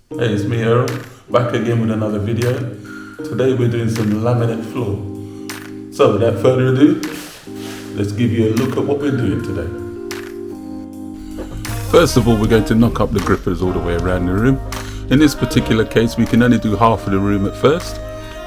Hey, it's me, Earl, back again with another video. Today we're doing some laminate floor. So without further ado, let's give you a look at what we're doing today. First of all, we're going to knock up the grippers all the way around the room. In this particular case, we can only do half of the room at first,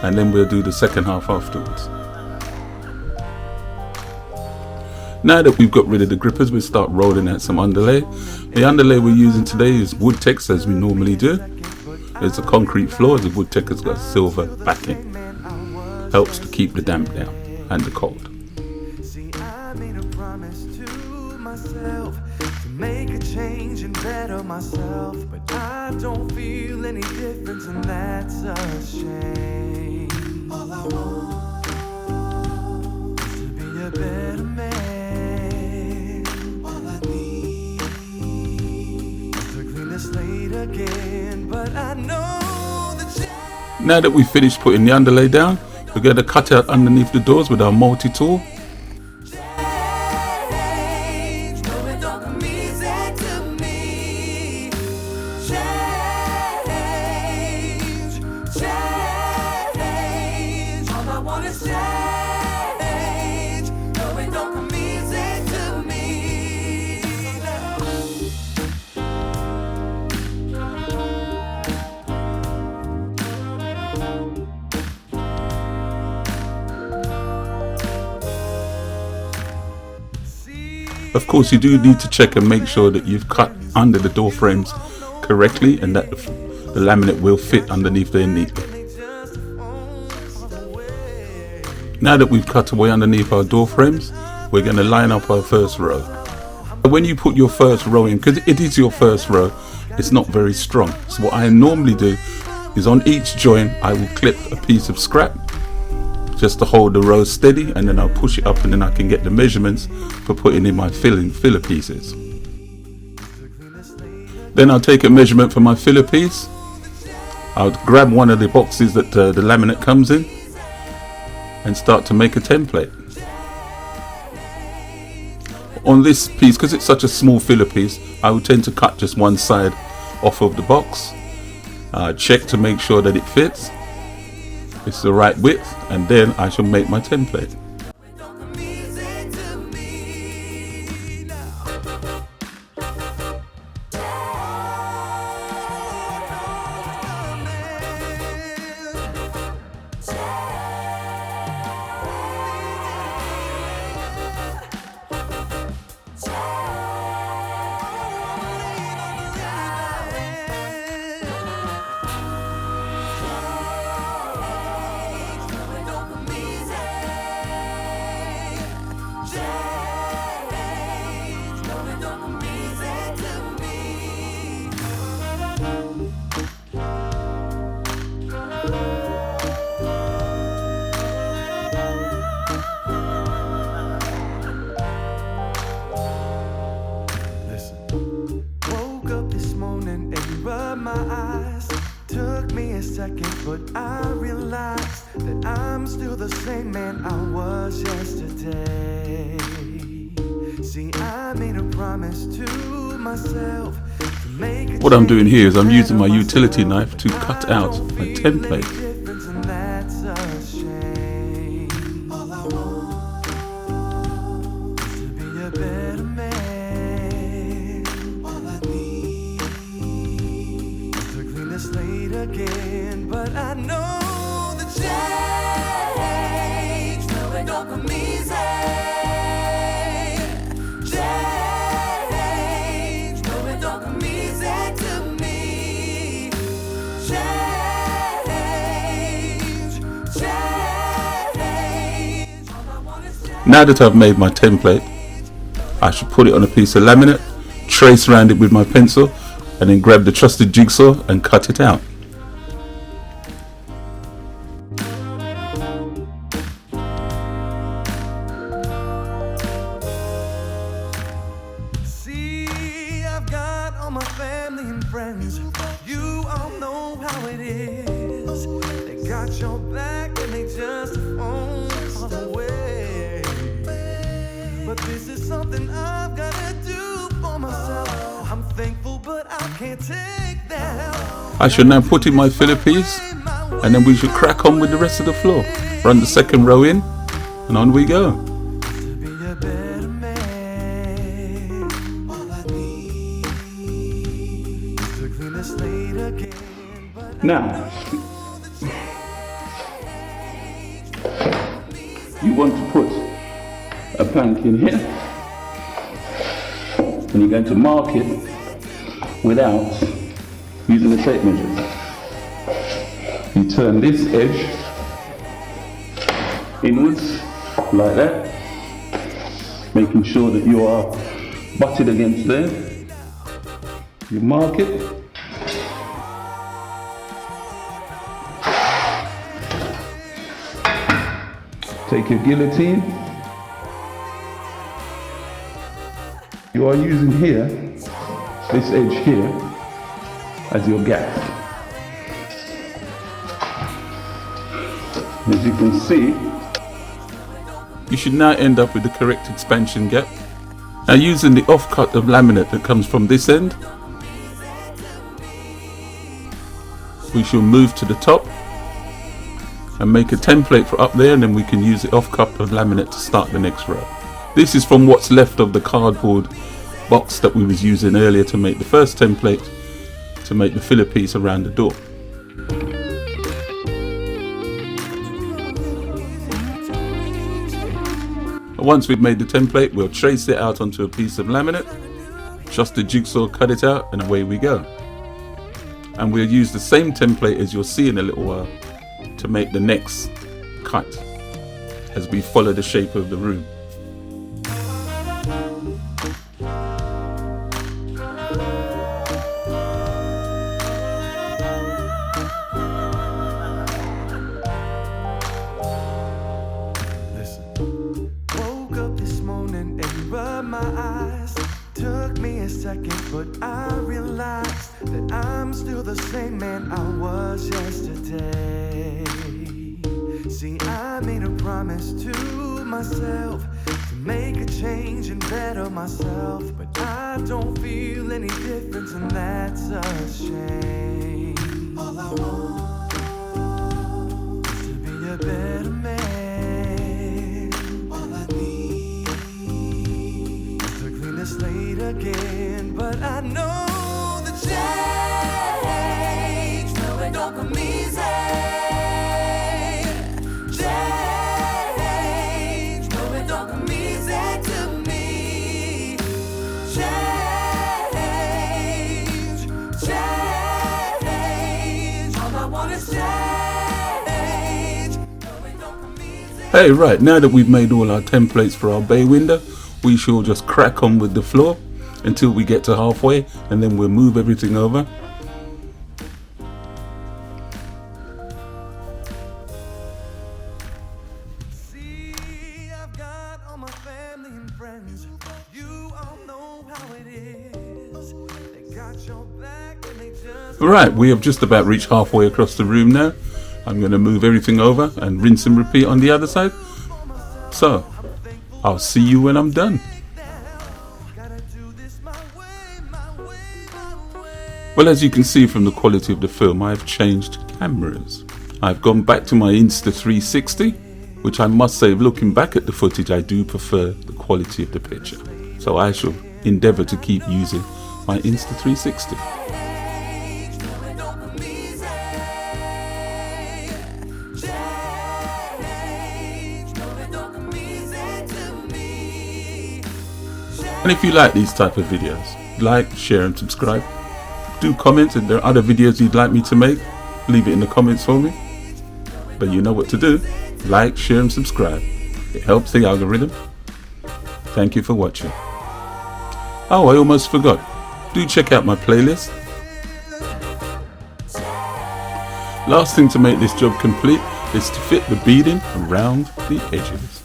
and then we'll do the second half afterwards. Now that we've got rid of the grippers, we'll start rolling out some underlay. The underlay we're using today is wood tex, as we normally do. It's a concrete floor. The wood tex has got silver backing. Helps to keep the damp down and the cold. See, I made a promise to myself to make a change and better myself, but I don't feel any difference, and that's a shame. All I want is to be a better man. Again, but I know that now that we've finished putting the underlay down, we're going to cut out underneath the doors with our multi-tool. Of course, you do need to check and make sure that you've cut under the door frames correctly and that the laminate will fit underneath there neatly. Now that we've cut away underneath our door frames, we're going to line up our first row. When you put your first row in, because it is your first row, it's not very strong. So what I normally do is on each joint, I will clip a piece of scrap just to hold the row steady, and then I'll push it up and then I can get the measurements for putting in my filler pieces. Then I'll take a measurement for my filler piece. I'll grab one of the boxes that the laminate comes in and start to make a template. On this piece, because it's such a small filler piece, I will tend to cut just one side off of the box. Check to make sure that it fits. It's the right width, and then I shall make my template. Second, but I realized that I'm still the same man I was yesterday. See, I made a promise to myself to make a What I'm doing here is I'm using my utility knife to cut out my template. All I want is to be a better man. All I need is to clean the slate again, but I know the change, no, it don't come easy. Change, no, it don't come easy to me. Change, change. All I want is change. Now that I've made my template, I should put it on a piece of laminate, trace around it with my pencil, and then grab the trusted jigsaw and cut it out. See, I've got all my family and friends. You all know how it is. They got your back and they just won't fall away. But this is something I've gotta do for myself. I'm thankful, but I can't take that help. I should now put in my filler piece, and then we should crack on with the rest of the floor. Run the second row in, and on we go. Now, you want to put a plank in here, and you're going to mark it without using the tape measure. You turn this edge inwards like that, making sure that you are butted against there. You mark it. Take your guillotine. You are using here, this edge here, as your gap. As you can see, you should now end up with the correct expansion gap. Now, using the offcut of laminate that comes from this end, we shall move to the top and make a template for up there, and then we can use the offcut of laminate to start the next row. This is from what's left of the cardboard box that we was using earlier to make the first template to make the filler piece around the door. Once we've made the template, we'll trace it out onto a piece of laminate, just the jigsaw, cut it out, and away we go. And we'll use the same template as you'll see in a little while to make the next cut as we follow the shape of the room. Woke up this morning and rubbed my eyes. Took me a second, but I realized that I'm still the same man I was yesterday. See, I made a promise to myself to make a change and better myself, but I don't feel any difference, and that's a shame. All I want is to be a better man. All I need is to clean the slate again, but I know the change, no, it don't come easy. Change, no, it don't come easy to me. Change, change, all I want is change. No, it don't come easy. Hey, right, now that we've made all our templates for our bay window, we shall just crack on with the floor until we get to halfway, and then we'll move everything over. See, I've got all my family and friends. You all know how it is. They got your back and they just Right, we have just about reached halfway across the room now. I'm going to move everything over and rinse and repeat on the other side. So, I'll see you when I'm done. gotta do this my way, my way, my way. Well, as you can see from the quality of the film, I've changed cameras. I've gone back to my Insta360, which I must say, looking back at the footage, I do prefer the quality of the picture. So I shall endeavour to keep using my Insta360. And if you like these type of videos, like, share and subscribe. Do comment if there are other videos you'd like me to make. Leave it in the comments for me. But you know what to do. Like, share and subscribe. It helps the algorithm. Thank you for watching. Oh, I almost forgot. Do check out my playlist. Last thing to make this job complete is to fit the beading around the edges.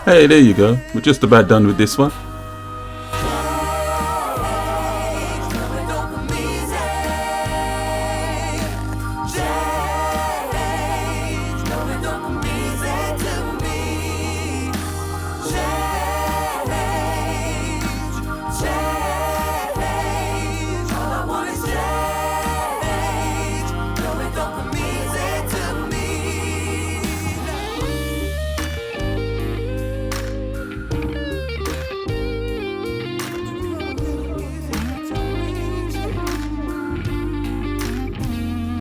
Hey, there you go. We're just about done with this one.